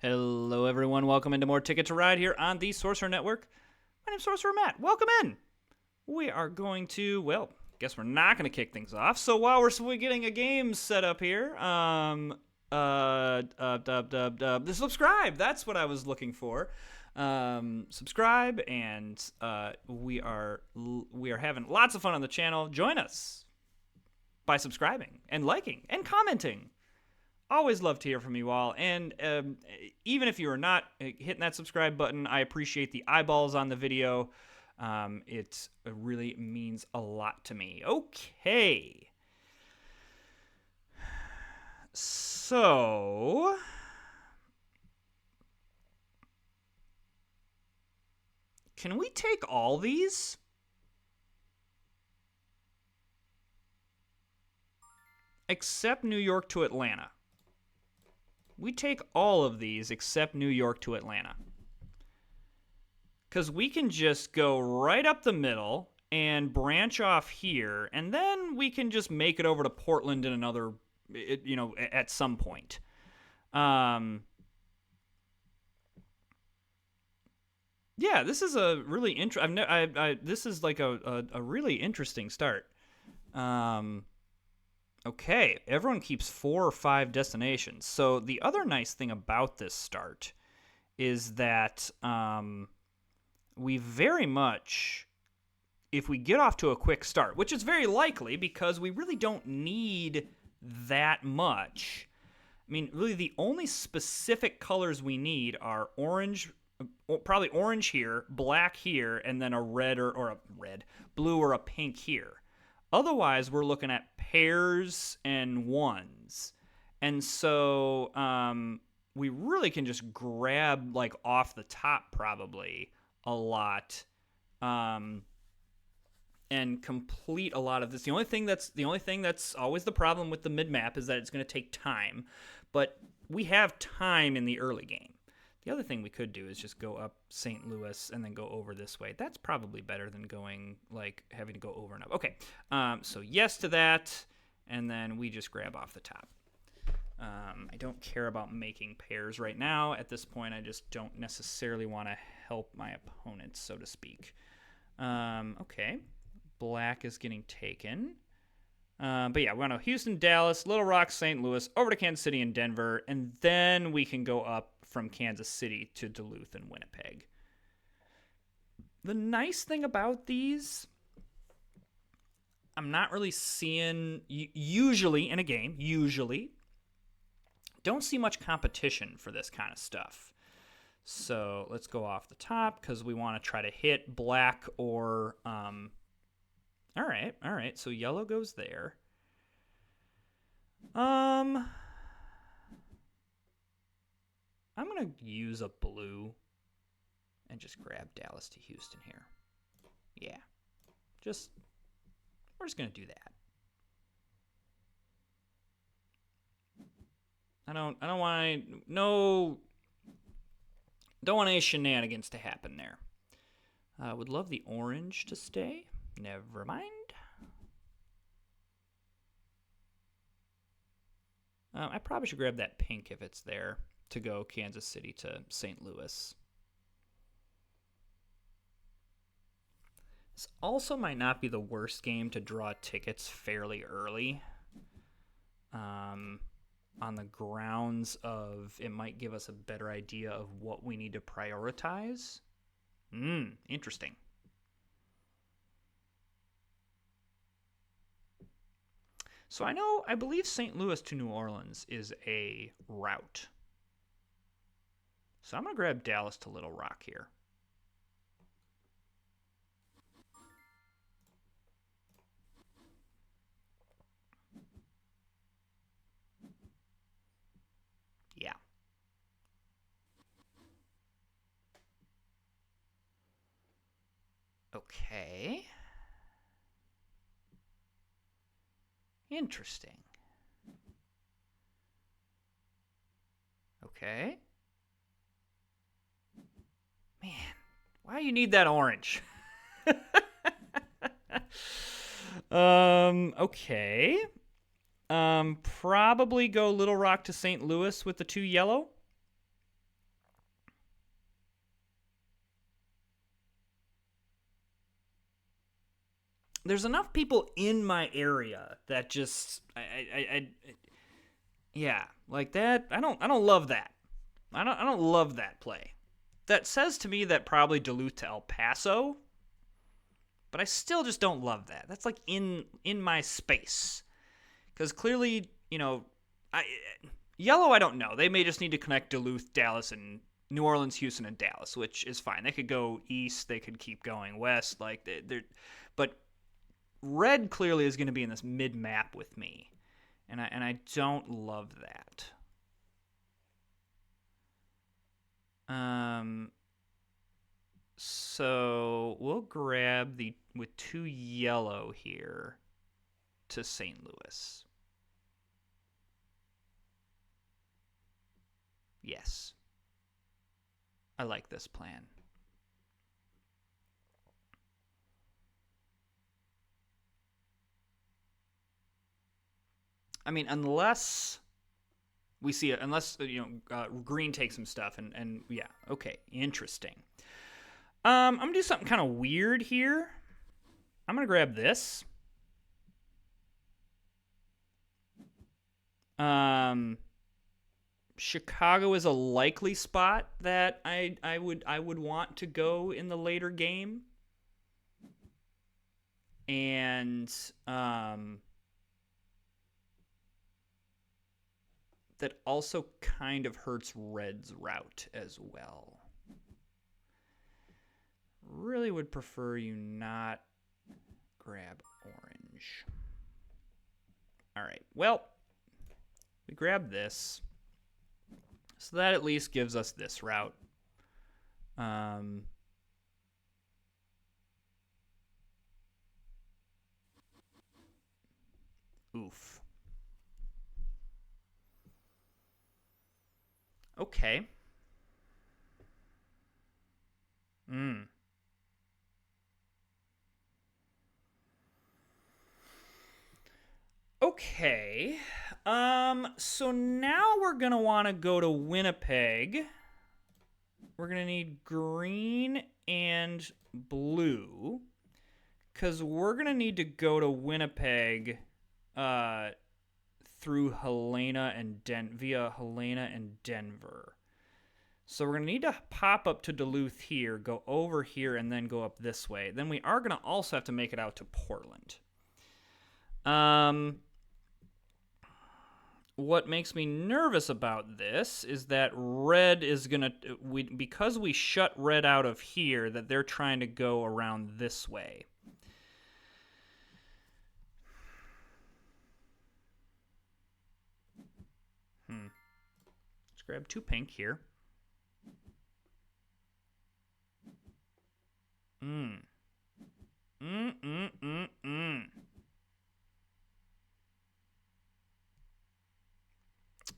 Hello, everyone. Welcome into more Ticket to Ride here on the Sorcerer Network. My name's Sorcerer Matt. Welcome in. We are going to, guess we're not going to kick things off. So while we're getting a game set up here, the subscribe. That's what I was looking for. Subscribe, and we are having lots of fun on the channel. Join us by subscribing and liking and commenting. Always love to hear from you all, and even if you are not hitting that subscribe button, I appreciate the eyeballs on the video. It really means a lot to me. Okay. So, can we take all these? Except New York to Atlanta. We take all of these except New York to Atlanta. Because we can just go right up the middle and branch off here, and then we can just make it over to Portland in another, at some point. Yeah, this is a really this is like a really interesting start. Okay, everyone keeps 4 or 5 destinations. So the other nice thing about this start is that we very much, if we get off to a quick start, which is very likely because we really don't need that much. I mean, really the only specific colors we need are orange, probably orange here, black here, and then a red or a blue or a pink here. Otherwise, we're looking at pairs and ones. And so we really can just grab, like, off the top probably a lot and complete a lot of this. The only thing that's always the problem with the mid-map is that it's going to take time. But we have time in the early game. The other thing we could do is just go up St. Louis and then go over this way. That's probably better than going, like, having to go over and up. Okay, so yes to that, and then we just grab off the top. I don't care about making pairs right now. At this point, I just don't necessarily want to help my opponents, so to speak. Okay, black is getting taken. But yeah, we're going to Houston, Dallas, Little Rock, St. Louis, over to Kansas City and Denver, and then we can go up from Kansas City to Duluth and Winnipeg. The nice thing about these, I'm not really seeing, usually in a game, don't see much competition for this kind of stuff. So let's go off the top because we want to try to hit black or... All right. So yellow goes there. I'm going to use a blue and just grab Dallas to Houston here. Yeah. We're just going to do that. Don't want any shenanigans to happen there. Would love the orange to stay. Never mind. I probably should grab that pink if it's there to go Kansas City to St. Louis. This also might not be the worst game to draw tickets fairly early. On the grounds of it might give us a better idea of what we need to prioritize. Interesting. So I believe St. Louis to New Orleans is a route. So I'm going to grab Dallas to Little Rock here. Yeah. Okay. Interesting. Okay. Man, why do you need that orange? Okay. Probably go Little Rock to St. Louis with the 2 yellow. there's enough people in my area that just yeah, like that. I don't love that. I don't love that play. That says to me that probably Duluth to El Paso, but I still just don't love that. That's like in my space. Cuz clearly, I Yellow, I don't know. They may just need to connect Duluth, Dallas, and New Orleans, Houston, and Dallas, which is fine. They could go east. They could keep going west. Like but Red clearly is going to be in this mid map with me, and I don't love that. So we'll grab the with 2 yellow here to St. Louis. Yes. I like this plan. I mean, unless we see it, unless Green takes some stuff, and yeah, okay, interesting. I'm gonna do something kind of weird here. I'm gonna grab this. Chicago is a likely spot that I would want to go in the later game, and that also kind of hurts Red's route as well. Really would prefer you not grab orange. All right, well, we grab this. So that at least gives us this route. Oof. Okay. Okay. So now we're going to want to go to Winnipeg. We're going to need green and blue, because we're going to need to go to Winnipeg through Helena and via Helena and Denver. So we're going to need to pop up to Duluth here, go over here, and then go up this way. Then we are going to also have to make it out to Portland. What makes me nervous about this is that Red is going to, because we shut Red out of here, that they're trying to go around this way. Let's grab 2 pink here.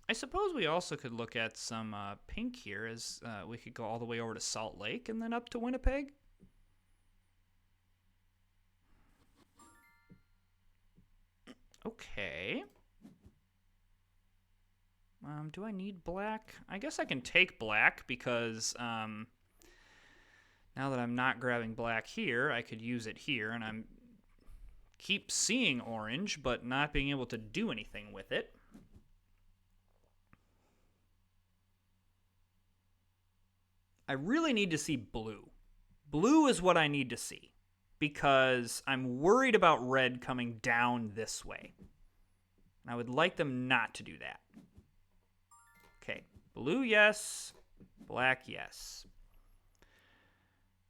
I suppose we also could look at some pink here, as we could go all the way over to Salt Lake and then up to Winnipeg. Okay. Do I need black? I guess I can take black, because now that I'm not grabbing black here, I could use it here, and I'm keep seeing orange, but not being able to do anything with it. I really need to see blue. Blue is what I need to see, because I'm worried about Red coming down this way. I would like them not to do that. Okay, blue, yes. Black, yes.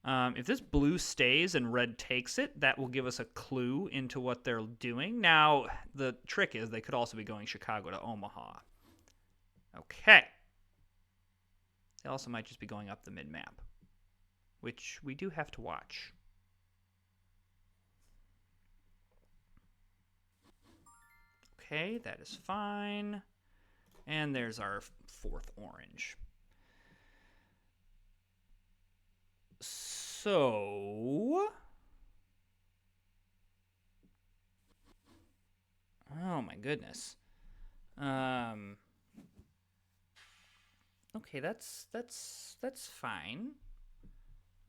If this blue stays and Red takes it, that will give us a clue into what they're doing. Now, the trick is they could also be going Chicago to Omaha. Okay. They also might just be going up the mid-map, which we do have to watch. Okay, that is fine. And there's our 4th orange. So... oh my goodness. Okay, that's fine.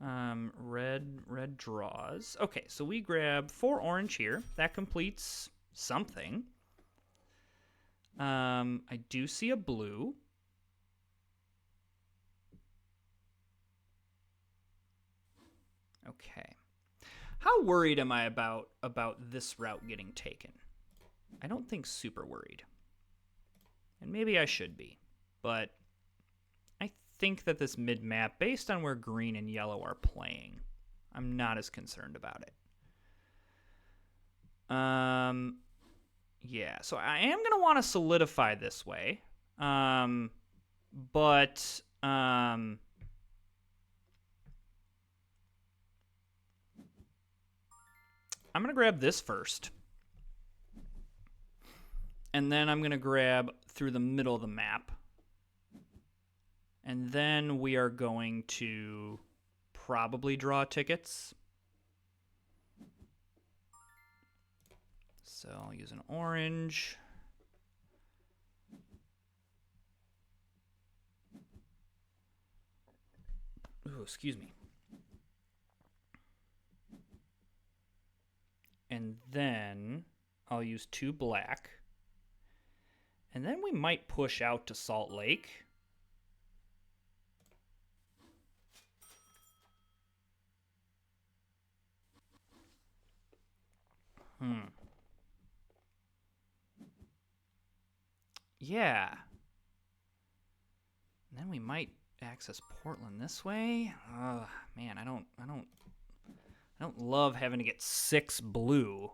Red draws. Okay, so we grab 4 orange here. That completes something. I do see a blue. Okay. How worried am I about this route getting taken? I don't think super worried. And maybe I should be. But I think that this mid-map, based on where green and yellow are playing, I'm not as concerned about it. Yeah, so I am going to want to solidify this way. But I'm going to grab this first. And then I'm going to grab through the middle of the map. And then we are going to probably draw tickets. So I'll use an orange. Ooh, excuse me. And then I'll use 2 black. And then we might push out to Salt Lake. Yeah. And then we might access Portland this way. Man, I don't love having to get 6 blue.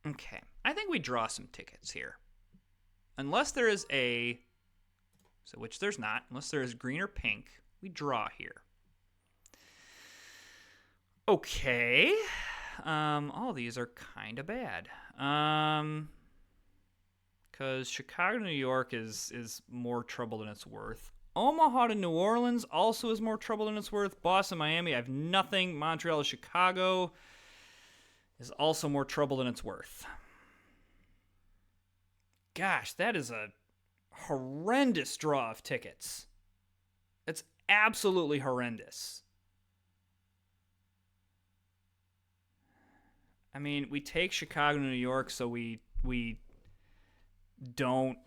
Okay. I think we draw some tickets here. Unless there is a, so which there's not, unless there is green or pink, we draw here. Okay. All these are kind of bad. Because Chicago to New York is more trouble than it's worth. Omaha to New Orleans also is more trouble than it's worth. Boston, Miami, I have nothing. Montreal to Chicago is also more trouble than it's worth. Gosh, that is a horrendous draw of tickets. It's absolutely horrendous. I mean, we take Chicago to New York, so we don't.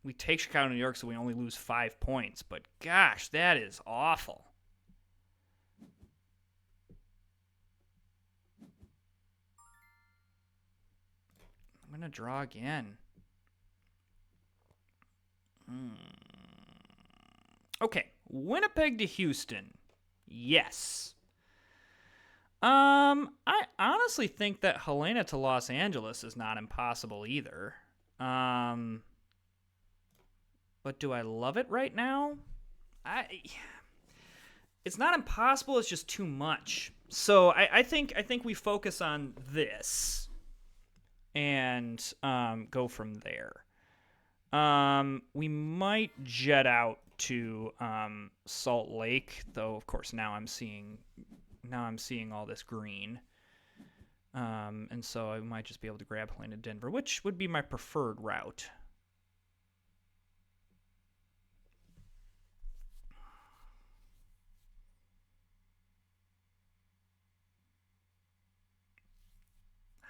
We take Chicago to New York, so we only lose 5 points. But gosh, that is awful. I'm gonna draw again. Okay, Winnipeg to Houston. Yes. I honestly think that Helena to Los Angeles is not impossible either. But do I love it right now? It's not impossible, it's just too much. So I think we focus on this and go from there. We might jet out to Salt Lake, though of course now I'm seeing all this green. And so I might just be able to grab Helena Denver, which would be my preferred route.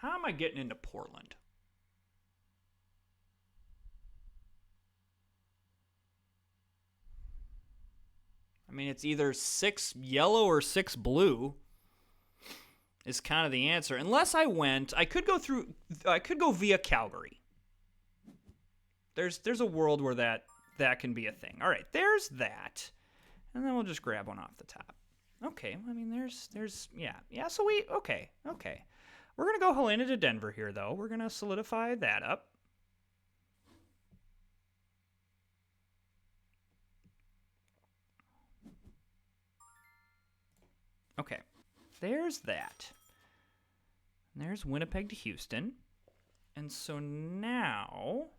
How am I getting into Portland? I mean, it's either 6 yellow or 6 blue is kind of the answer. Unless I could go via Calgary. There's a world where that can be a thing. All right, there's that. And then we'll just grab one off the top. Okay, I mean, there's yeah, so okay. We're going to go Helena to Denver here, though. We're going to solidify that up. Okay, there's that. And there's Winnipeg to Houston. And so now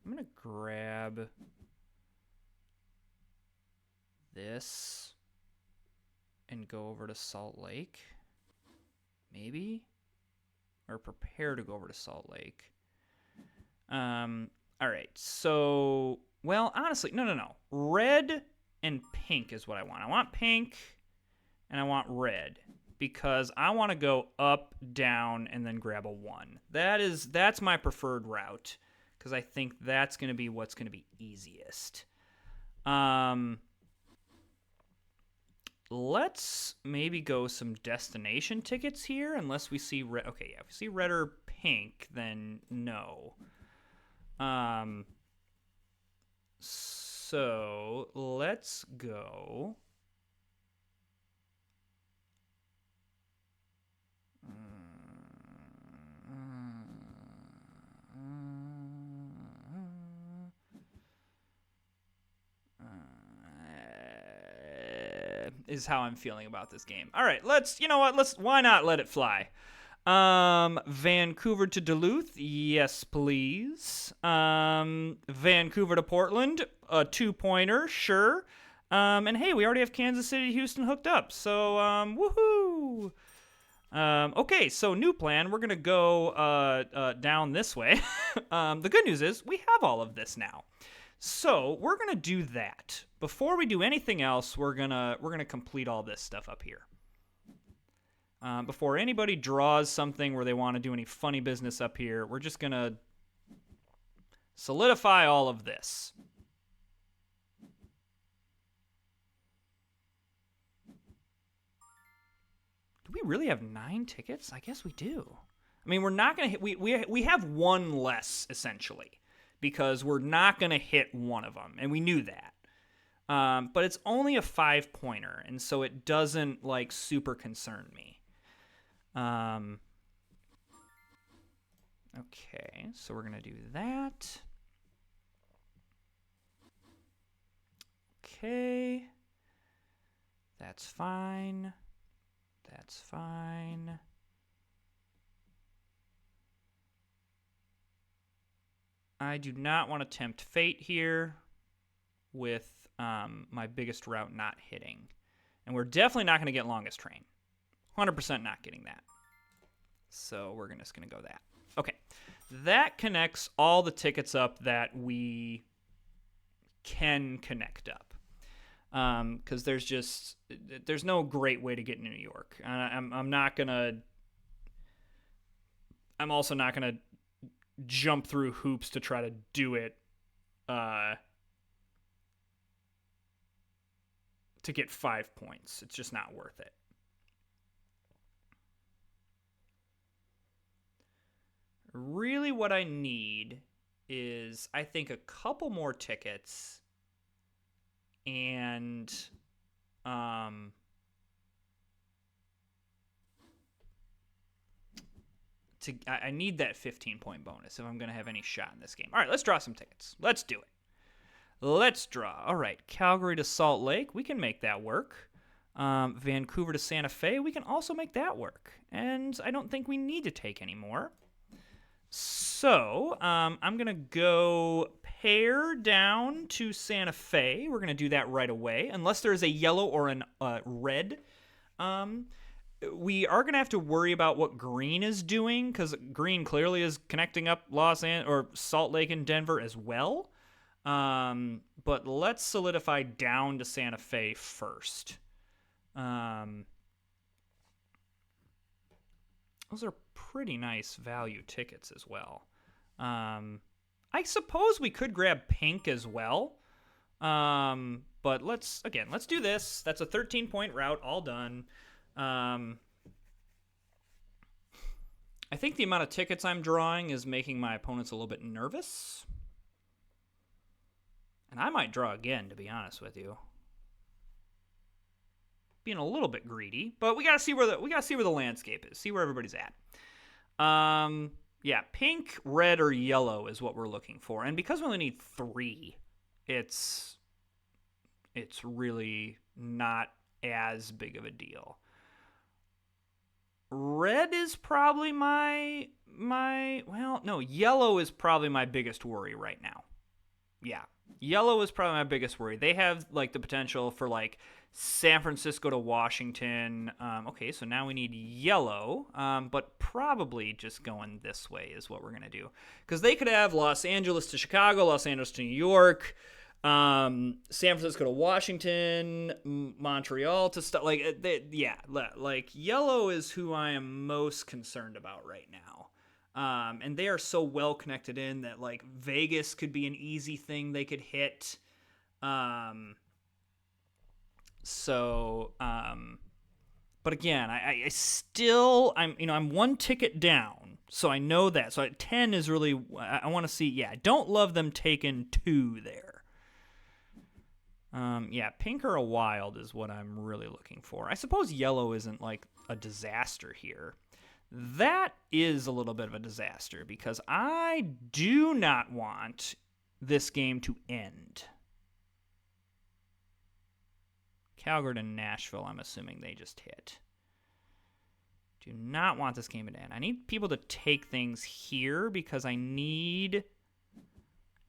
I'm going to grab this and go over to Salt Lake. Maybe? Or prepare to go over to Salt Lake. All right, so, well, honestly, no. Red and pink is what I want. I want pink and I want red because I want to go up, down, and then grab a 1. That's my preferred route because I think that's going to be what's going to be easiest. Let's maybe go some destination tickets here, unless we see red. Okay, yeah, if we see red or pink, then no. So let's go. Is how I'm feeling about this game. All right, why not let it fly? Vancouver to Duluth, yes, please. Vancouver to Portland, a 2-pointer, sure. And hey, we already have Kansas City to Houston hooked up, so, woohoo! Okay, so new plan, we're gonna go, down this way. The good news is, we have all of this now. So, we're gonna do that. Before we do anything else, we're gonna complete all this stuff up here. Before anybody draws something where they want to do any funny business up here, we're just going to solidify all of this. Do we really have 9 tickets? I guess we do. I mean, we're not going to hit... We have 1 less, essentially, because we're not going to hit one of them, and we knew that. But it's only a 5-pointer, and so it doesn't, super concern me. Okay, so we're going to do that. Okay. That's fine. That's fine. I do not want to tempt fate here with my biggest route not hitting. And we're definitely not going to get longest train. 100% not getting that. So we're just going to go that. Okay. That connects all the tickets up that we can connect up. Because there's no great way to get into New York. I'm also not going to jump through hoops to try to do it to get 5 points. It's just not worth it. Really what I need is, I think, a couple more tickets and I need that 15-point bonus if I'm going to have any shot in this game. All right, let's draw some tickets. Let's do it. Let's draw. All right, Calgary to Salt Lake. We can make that work. Vancouver to Santa Fe. We can also make that work. And I don't think we need to take any more. So, I'm going to go pair down to Santa Fe. We're going to do that right away, unless there's a yellow or a red. We are going to have to worry about what green is doing, because green clearly is connecting up Salt Lake and Denver as well. But let's solidify down to Santa Fe first. Those are pretty nice value tickets as well. I suppose we could grab pink as well. But let's do this. That's a 13-point route, all done. I think the amount of tickets I'm drawing is making my opponents a little bit nervous. And I might draw again, to be honest with you. Being a little bit greedy, but we gotta see where the landscape is. See where everybody's at. Yeah, pink, red, or yellow is what we're looking for. And because we only need 3, it's really not as big of a deal. Red is probably yellow is probably my biggest worry right now. Yeah. Yellow is probably my biggest worry. They have the potential for San Francisco to Washington. Okay, so now we need yellow, but probably just going this way is what we're going to do. Because they could have Los Angeles to Chicago, Los Angeles to New York, San Francisco to Washington, Montreal to stuff. Like yellow is who I am most concerned about right now. And they are so well connected in that like Vegas could be an easy thing they could hit. But again, I still, I'm one ticket down, so I know that. So 10 is really, I want to see, yeah, I don't love them taking 2 there. Yeah, pink or a wild is what I'm really looking for. I suppose yellow isn't like a disaster here. That is a little bit of a disaster because I do not want this game to end. Calgary to Nashville, I'm assuming they just hit. Do not want this game to end. I need people to take things here because I need...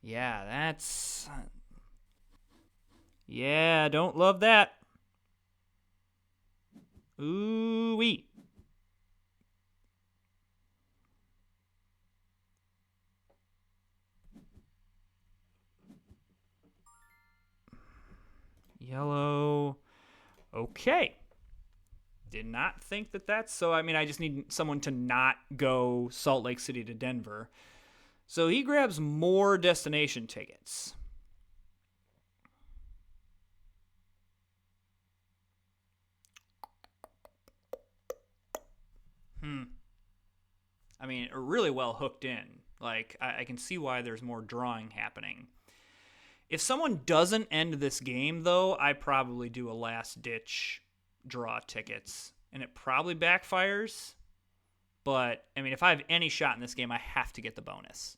Yeah, that's... Yeah, don't love that. Ooh-wee. Yellow. Okay. Did not think that's... So, I just need someone to not go Salt Lake City to Denver. So he grabs more destination tickets. Really well hooked in. Like, I can see why there's more drawing happening. If someone doesn't end this game, though, I probably do a last-ditch draw tickets. And it probably backfires. But, if I have any shot in this game, I have to get the bonus.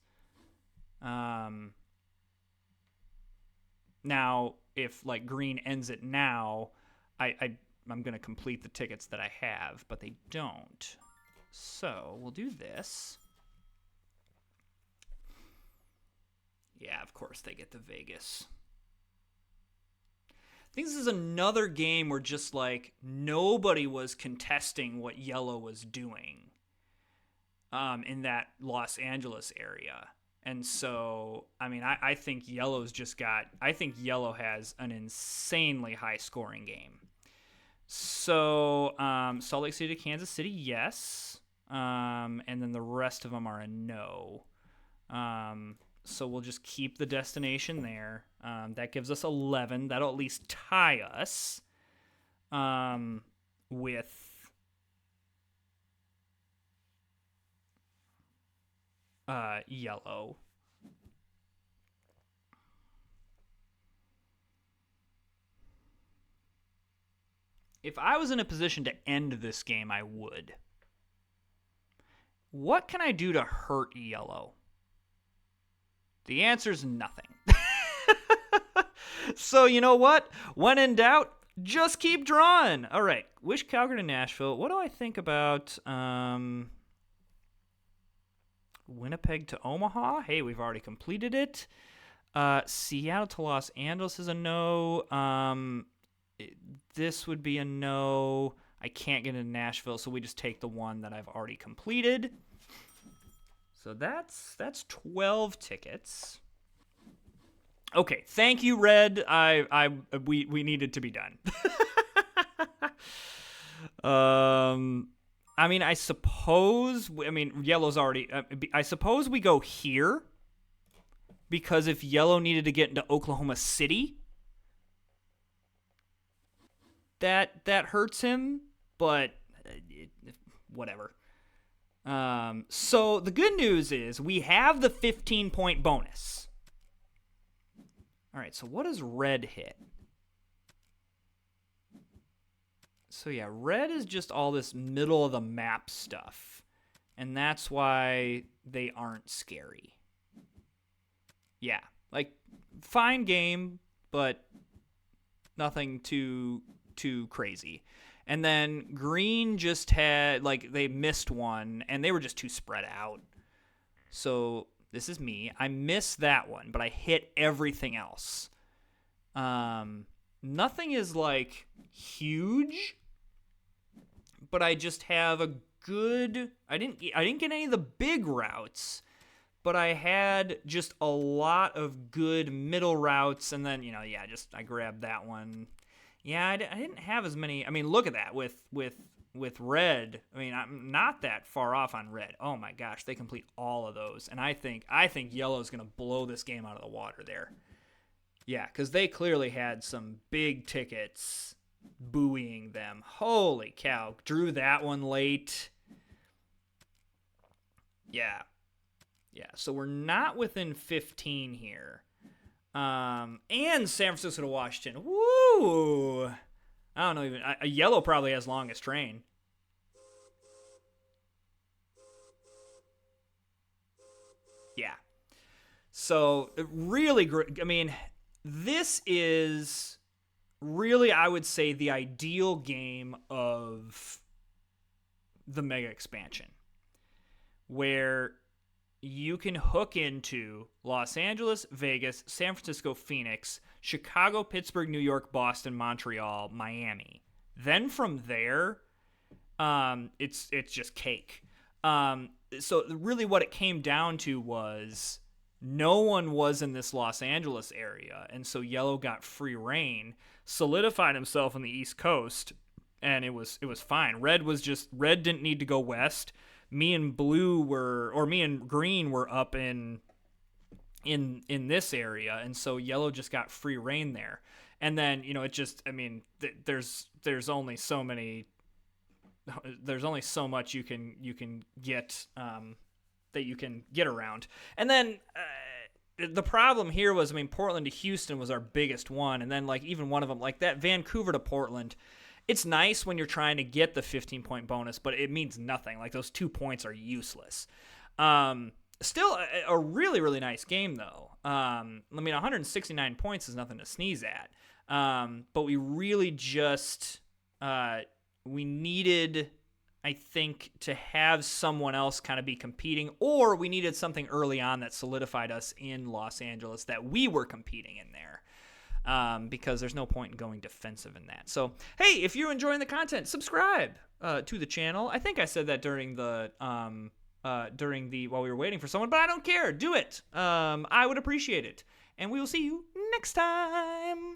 Now, if, like, green ends it now, I'm going to complete the tickets that I have. But they don't. So, we'll do this. Yeah, of course they get the Vegas. I think this is another game where just like nobody was contesting what yellow was doing in that Los Angeles area. And so, I think yellow's just got... I think yellow has an insanely high scoring game. So, Salt Lake City to Kansas City, yes. And then the rest of them are a no. So we'll just keep the destination there. That gives us 11. That'll at least tie us with yellow. If I was in a position to end this game, I would. What can I do to hurt yellow? The answer's nothing. So, you know what? When in doubt, just keep drawing. All right. Wish Calgary to Nashville. What do I think about Winnipeg to Omaha? Hey, we've already completed it. Seattle to Los Angeles is a no. This would be a no. I can't get into Nashville, so we just take the one that I've already completed. So that's 12 tickets. Okay, thank you, Red. We needed to be done. I suppose. Yellow's already. I suppose we go here because if yellow needed to get into Oklahoma City, that hurts him. But whatever. So the good news is we have the 15-point bonus. All right, so what does red hit? So yeah, red is just all this middle of the map stuff. And that's why they aren't scary. Yeah, like fine game, but nothing too crazy. And then green just had, like, they missed one, and they were just too spread out. So this is me. I missed that one, but I hit everything else. Now nothing is like huge, but I just have a good. I didn't get any of the big routes, but I had just a lot of good middle routes, and then I grabbed that one. Yeah, I didn't have as many. I mean, look at that with red. I mean, I'm not that far off on red. Oh my gosh, they complete all of those, and I think yellow's gonna blow this game out of the water there. Yeah, because they clearly had some big tickets buoying them. Holy cow, drew that one late. Yeah. So we're not within 15 here. And San Francisco to Washington. Woo! I don't know even. A yellow probably has longest train. Yeah. So really great. I mean, this is really, I would say, the ideal game of the mega expansion, where you can hook into Los Angeles, Vegas, San Francisco, Phoenix, Chicago, Pittsburgh, New York, Boston, Montreal, Miami. Then from there, it's just cake. So really what it came down to was no one was in this Los Angeles area, and so yellow got free reign, solidified himself on the East Coast, and it was fine. Red didn't need to go west. Me and green were up in this area, and so yellow just got free reign there. And then there's only so much you can get that you can get around. And then the problem here was, Portland to Houston was our biggest one, and then even one of them, like that Vancouver to Portland. It's nice when you're trying to get the 15-point bonus, but it means nothing. Like, those 2 points are useless. Still a really, really nice game, though. 169 points is nothing to sneeze at. But we really just we needed, I think, to have someone else kind of be competing, or we needed something early on that solidified us in Los Angeles that we were competing in there. Because there's no point in going defensive in that. So, hey, if you're enjoying the content, subscribe to the channel. I think I said that during the while we were waiting for someone, but I don't care. Do it. I would appreciate it. And we will see you next time.